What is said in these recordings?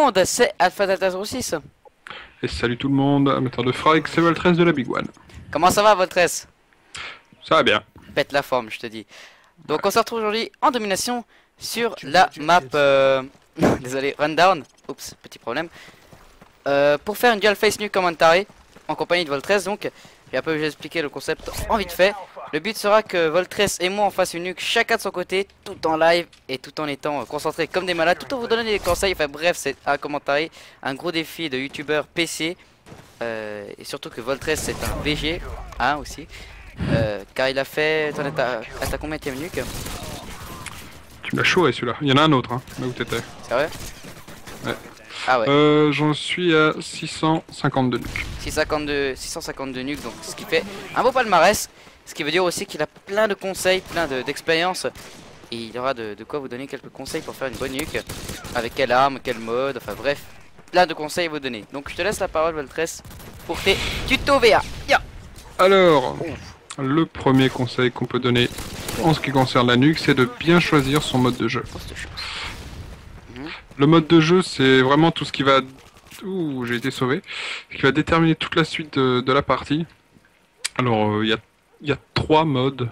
monde, c'est Alpha Delta 06. Et salut tout le monde, amateur de frag, c'est Voltress de la Big One. Comment ça va, Voltress? Ça va bien. Pète la forme, je te dis. Donc on se retrouve aujourd'hui en domination sur la map... Désolé, Rundown. Oups, petit problème. Pour faire une dual face nuke commentary en compagnie de Voltress, donc j'ai un peu expliqué le concept en vite fait. Le but sera que Voltress et moi on fasse une nuke chacun de son côté, tout en live et tout en étant concentrés comme des malades, tout en vous donnant des conseils. Enfin bref, c'est un commentary, un gros défi de youtubeur PC. Et surtout que Voltress c'est un VG, hein, aussi. Car il a fait... T'en es à ta combienième nuke? Tu me l'as chaud celui-là. Il y en a un autre, hein, là où t'étais. C'est vrai? Ouais. Ah ouais. J'en suis à 652 nuques. 652 nuques, donc ce qui fait un beau palmarès. Ce qui veut dire aussi qu'il a plein de conseils, plein d'expérience. Et il y aura de quoi vous donner quelques conseils pour faire une bonne nuque. Avec quelle arme, quel mode, enfin bref. Plein de conseils à vous donner. Donc je te laisse la parole, Voltress, pour tes tutos VA. Yeah. Alors, le premier conseil qu'on peut donner en ce qui concerne la nuque, c'est de bien choisir son mode de jeu. Le mode de jeu, c'est vraiment tout ce qui va... Ouh, j'ai été sauvé. Qui va déterminer toute la suite de la partie. Alors, il y a trois modes.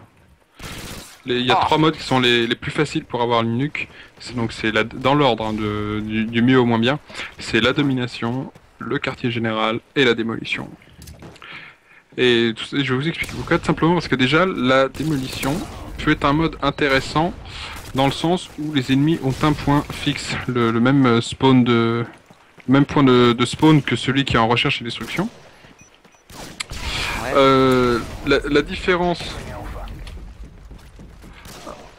Il y a trois modes qui sont les plus faciles pour avoir une nuque. Donc c'est dans l'ordre, hein, du mieux au moins bien. C'est la domination, le quartier général et la démolition. Et je vais vous expliquer pourquoi, tout simplement parce que déjà la démolition peut être un mode intéressant dans le sens où les ennemis ont un point fixe, le même spawn le même point de spawn que celui qui est en recherche et destruction. Ouais. La différence,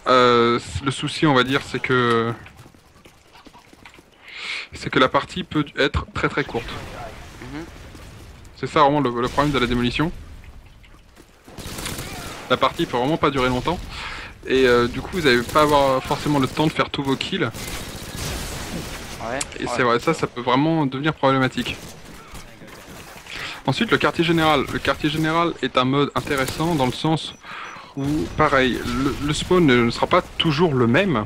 le souci on va dire, c'est que la partie peut être très très courte. C'est ça vraiment le problème de la démolition. La partie peut vraiment pas durer longtemps. Et du coup vous n'allez pas avoir forcément le temps de faire tous vos kills. Ouais, et c'est vrai, ça peut vraiment devenir problématique. Ensuite le quartier général. Le quartier général est un mode intéressant dans le sens où pareil, le spawn ne sera pas toujours le même.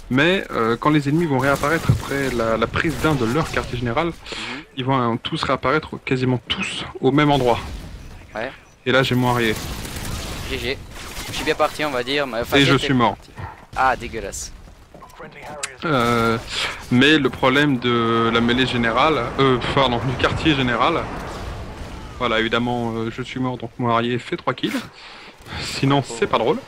Mais quand les ennemis vont réapparaître après la prise d'un de leur quartier général, ils vont tous réapparaître quasiment tous au même endroit. Ouais. Et là j'ai moiré. GG. Je suis bien parti on va dire. Mais, enfin, et je suis mort. Ah dégueulasse. Mais le problème de la mêlée générale, pardon, du quartier général, voilà évidemment je suis mort donc Moirier fait 3 kills. Sinon c'est pas drôle.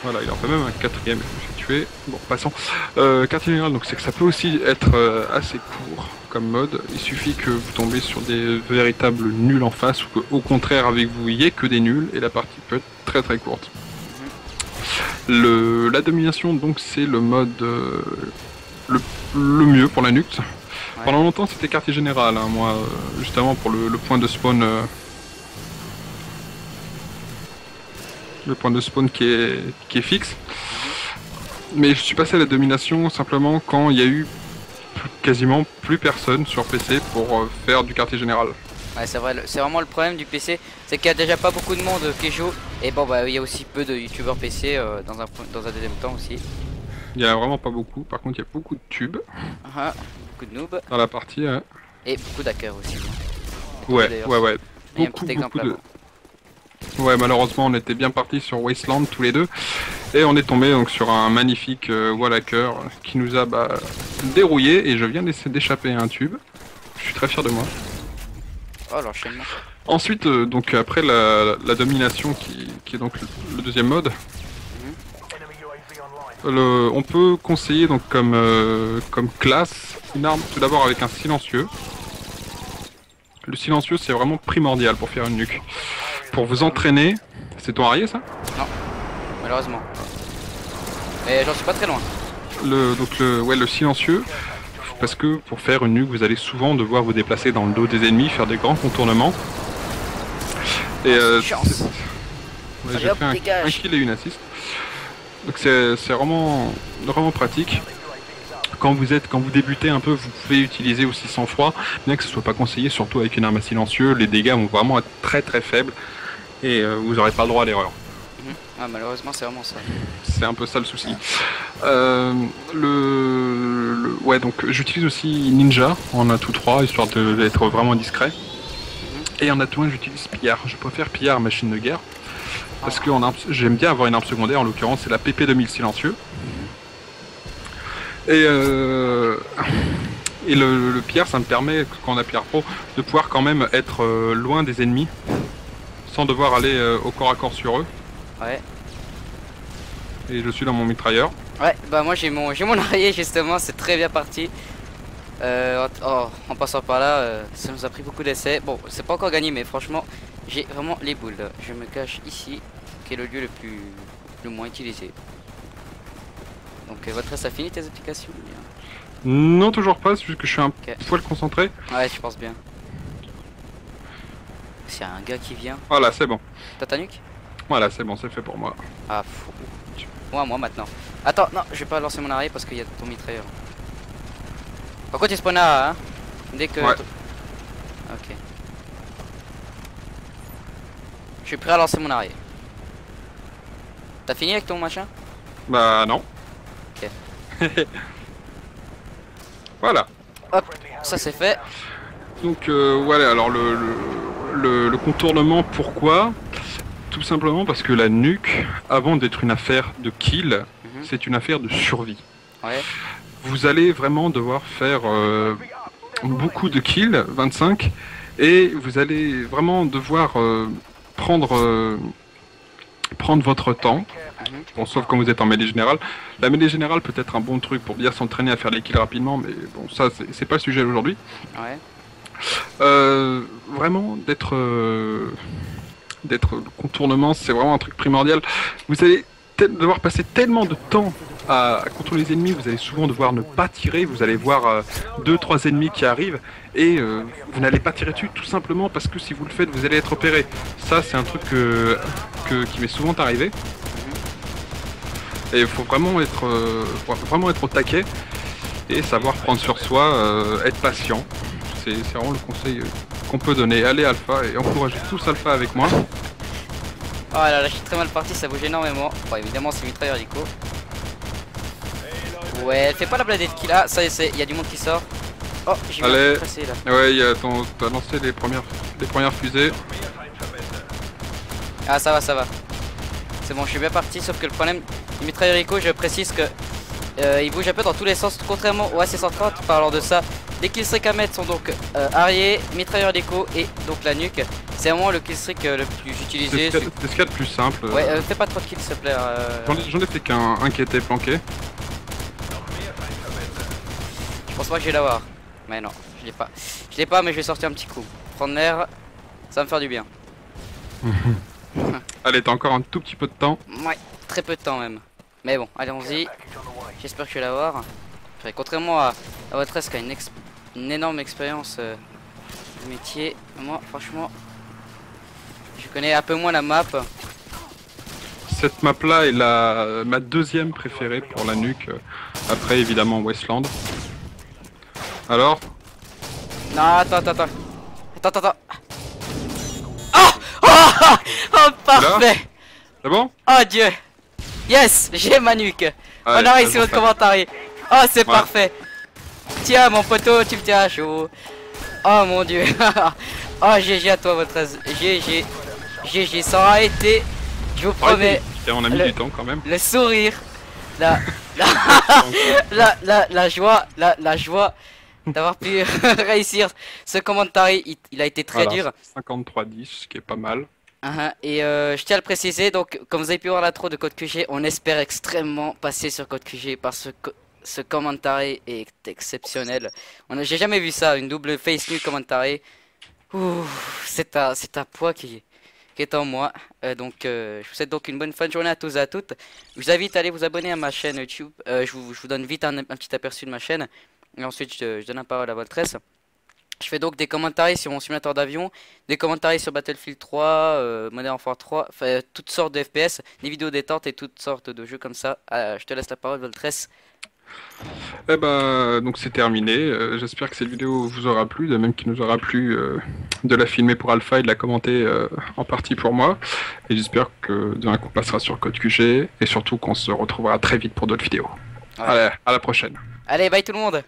Voilà, il en fait même un quatrième, je me suis tué. Bon, passons. Quartier général, donc c'est que ça peut aussi être assez court comme mode. Il suffit que vous tombez sur des véritables nuls en face, ou qu'au contraire avec vous il n'y ait que des nuls, et la partie peut être très très courte. La domination, donc c'est le mode le mieux pour la nuque. Ouais. Pendant longtemps c'était quartier général, hein, moi, justement pour le point de spawn. Le point de spawn qui est fixe. Mais je suis passé à la domination simplement quand il y a eu quasiment plus personne sur PC pour faire du quartier général. Ouais, c'est vrai, c'est vraiment le problème du PC, c'est qu'il y a déjà pas beaucoup de monde qui joue. Et bon bah il y a aussi peu de youtubeurs PC dans un deuxième temps aussi. Il y a vraiment pas beaucoup, par contre il y a beaucoup de tubes. Beaucoup de noobs. Dans la partie, ouais. Et beaucoup d'hackers aussi. Ouais. Beaucoup de... Ouais, malheureusement on était bien partis sur Wasteland tous les deux. Et on est tombé donc sur un magnifique wall hacker qui nous a dérouillé, et je viens d'échapper à un tube. Je suis très fier de moi. Oh l'enchaînement. Ensuite, donc après la domination qui est donc le deuxième mode, on peut conseiller donc comme classe une arme tout d'abord avec un silencieux. Le silencieux c'est vraiment primordial pour faire une nuque. Pour vous entraîner, c'est ton arrière ça? Non, malheureusement. Mais j'en suis pas très loin. Le silencieux, parce que pour faire une nuque, vous allez souvent devoir vous déplacer dans le dos des ennemis, faire des grands contournements. Et j'ai fait un kill et une assist. Donc c'est vraiment pratique. Quand vous débutez un peu, vous pouvez utiliser aussi sans froid, bien que ce soit pas conseillé, surtout avec une arme à silencieux. Les dégâts vont vraiment être très faibles et vous n'aurez pas le droit à l'erreur. Ah, malheureusement c'est vraiment ça. c'est un peu ça le souci. Ouais, donc j'utilise aussi Ninja en atout 3, histoire d'être vraiment discret. Et en atout 1, j'utilise Pillard. Je préfère Pillard machine de guerre. Parce que j'aime bien avoir une arme secondaire, en l'occurrence c'est la PP2000 silencieux. Et le Pillard, ça me permet, quand on a Pillard Pro, de pouvoir quand même être loin des ennemis, sans devoir aller au corps à corps sur eux. Ouais. Et je suis dans mon mitrailleur. Ouais, bah moi j'ai mon arrière justement, c'est très bien parti. En passant par là, ça nous a pris beaucoup d'essais. Bon, c'est pas encore gagné, mais franchement, j'ai vraiment les boules. Je me cache ici, qui est le lieu le moins utilisé. Donc votre reste a fini tes applications? Non, toujours pas, c'est juste que je suis un poil concentré. Ouais, je pense bien. S'il y a un gars qui vient. Voilà, c'est bon. T'as ta nuque? Voilà, c'est bon, c'est fait pour moi. Ah, fou. Moi maintenant. Attends, non, je vais pas lancer mon arrêt parce qu'il y a ton mitrailleur. Par contre, il spawn là, hein. Dès que. Ouais. Ok. Je suis prêt à lancer mon arrêt. T'as fini avec ton machin? Bah, non. Ok. Voilà. Hop, ça c'est fait. Donc, voilà, alors le contournement, pourquoi? Tout simplement parce que la nuque, avant d'être une affaire de kill, c'est une affaire de survie. Ouais. Vous allez vraiment devoir faire beaucoup de kills, 25, et vous allez vraiment devoir prendre votre temps. Bon, sauf quand vous êtes en mêlée générale. La mêlée générale peut être un bon truc pour bien s'entraîner à faire les kills rapidement, mais bon, ça c'est pas le sujet d'aujourd'hui. Ouais. Vraiment d'être le contournement, c'est vraiment un truc primordial. Vous allez devoir passer tellement de temps à contrôler les ennemis, vous allez souvent devoir ne pas tirer, vous allez voir 2-3 ennemis qui arrivent et vous n'allez pas tirer dessus tout simplement parce que si vous le faites vous allez être repéré. Ça c'est un truc qui m'est souvent arrivé. Et il faut vraiment être au taquet et savoir prendre sur soi, être patient. C'est vraiment le conseil qu'on peut donner. Allez Alpha et encouragez tous Alpha avec moi. Oh là là, je suis très mal parti, ça bouge énormément. Bon, évidemment, c'est mitrailleur Rico. Ouais, elle fait pas la bladette qu'il a. Ça y est, il y a du monde qui sort. Oh, j'ai Allez. passé là. Ouais, t'as lancé les premières fusées. Ah, ça va, ça va. C'est bon, je suis bien parti. Sauf que le problème du mitrailleur Rico, je précise que il bouge un peu dans tous les sens. Contrairement au AC-130, parlant de ça, les killstreaks à mettre sont donc arrière, mitrailleur Rico et donc la nuque. C'est vraiment le killstreak le plus utilisé. C'est ce qu'il y a de plus simple. Ouais, fais pas trop de kills s'il te plaît. J'en ai fait qu'un qui était planqué. Je pense pas que je vais l'avoir. Mais non, je l'ai pas. Je l'ai pas, mais je vais sortir un petit coup. Prendre l'air, ça va me faire du bien. Allez, t'as encore un tout petit peu de temps. Ouais, très peu de temps même. Mais bon, allons-y. J'espère que je vais l'avoir. Enfin, contrairement à votre reste qui a une énorme expérience du métier, moi franchement, je connais un peu moins la map. Cette map là est ma deuxième préférée pour la nuque. Après évidemment Westland. Alors? Non, attends. Oh, oh, parfait. C'est bon? Oh Dieu. Yes, j'ai ma nuque. On arrive sur votre commentaire. Oh, c'est parfait. Tiens, mon poteau, tu me tiens à chaud. Oh mon Dieu. Oh, GG à toi, votre aise. GG, ça aura été. Je vous promets. On a mis du temps quand même. Le sourire. La joie. La joie d'avoir pu réussir ce commentaire. Il a été très dur. 53-10, ce qui est pas mal. Et je tiens à le préciser, donc comme vous avez pu voir l'intro de Code QG, on espère extrêmement passer sur Code QG parce que ce commentaire est exceptionnel. J'ai jamais vu ça, une double face nu commentaire. C'est un poids qui est en moi. Donc je vous souhaite donc une bonne fin de journée à tous et à toutes. Je vous invite à aller vous abonner à ma chaîne YouTube. Je vous donne vite un petit aperçu de ma chaîne. Et ensuite je donne la parole à votre aise. Je fais donc des commentaires sur mon simulateur d'avion, des commentaires sur Battlefield 3, Modern Warfare 3, enfin toutes sortes de FPS, des vidéos détente et toutes sortes de jeux comme ça. Je te laisse la parole, Voltress. Eh ben, donc c'est terminé. J'espère que cette vidéo vous aura plu, de même qu'il nous aura plu de la filmer pour Alpha et de la commenter en partie pour moi. Et j'espère que demain qu'on passera sur Code QG et surtout qu'on se retrouvera très vite pour d'autres vidéos. Ouais. Allez, à la prochaine. Allez, bye tout le monde.